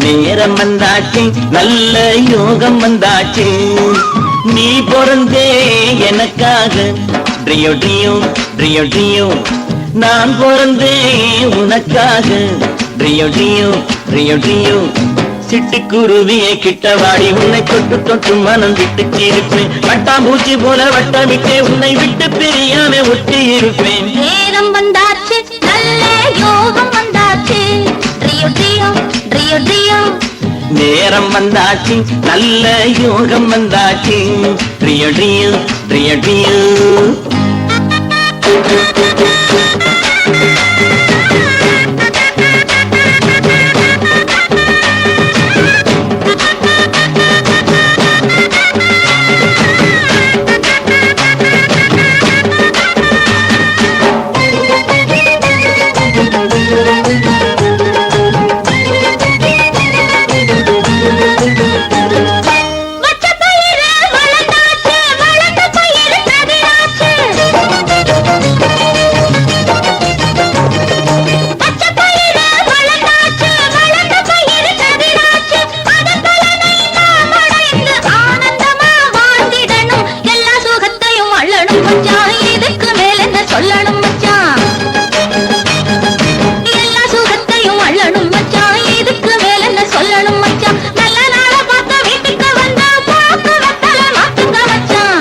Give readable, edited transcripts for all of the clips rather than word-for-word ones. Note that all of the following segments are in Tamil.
நேரம் வந்தாச்சு நல்ல யோகம் வந்தாச்சு நீ பிறந்தே எனக்காக ட்ரியோ ட்ரியோ ட்ரியோ ட்ரியோ நான் பிறந்தே உனக்காக ட்ரியோ ட்ரியோ ட்ரியோ ட்ரியோ சிட்டுக்குருவியை கிட்ட வாடி உன்னை தொட்டு தொட்டு மனம் விட்டு இருப்பேன் வட்டாம்பூச்சி போல வட்டமிட்டே உன்னை விட்டு பிரியாம ஒட்டி இருப்பேன் நேரம் வந்தாச்சு நல்ல யோகம் வந்தாச்சு ட்ரியோ ட்ரியோ ட்ரியோ ட்ரியோ நேரம் வந்தாச்சு நல்ல யோகம் வந்தாச்சு ட்ரியோ ட்ரியோ ட்ரியோ ட்ரியோ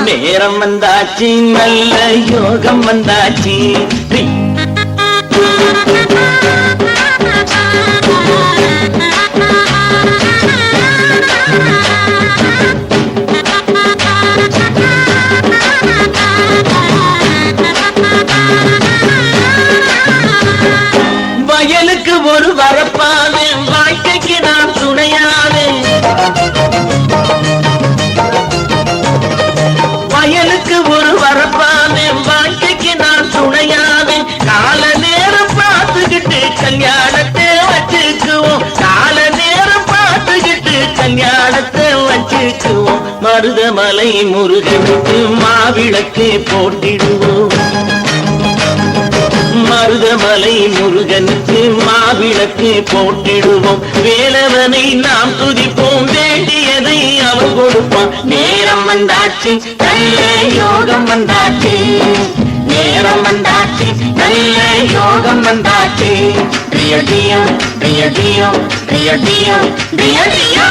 நேரம் வந்தாச்சு நல்ல யோகம் வந்தாச்சு வயலுக்கு ஒரு வரப்பாவே வாழ்க்கைக்கு நான் துணையாவே வயலுக்கு ஒரு வரப்பாவே வாழ்க்கைக்கு நான் துணையாவே கால நேரம் பார்த்துக்கிட்டு கல்யாணத்தை வச்சுக்குவோம் கால நேரம் பார்த்துக்கிட்டு கல்யாணத்தை வச்சுக்குவோம் மருதமலை முருகனுக்கு மாவிளக்கு போட்டிடுவோம் மருதமலை முருகனுக்கு மாவிளக்கு போட்டிடுவோம் வேலவனை நாம் துதிப்போம் வேண்டியதை அவன் கொடுப்பான் நேரம் வந்தாச்சு நல்ல யோகம் வந்தாச்சு நேரம் வந்தாச்சு நல்ல யோகம் வந்தாச்சு ட்ரியோ ட்ரியோ ட்ரியோ ட்ரியோ ட்ரியோ ட்ரியோ ட்ரியோ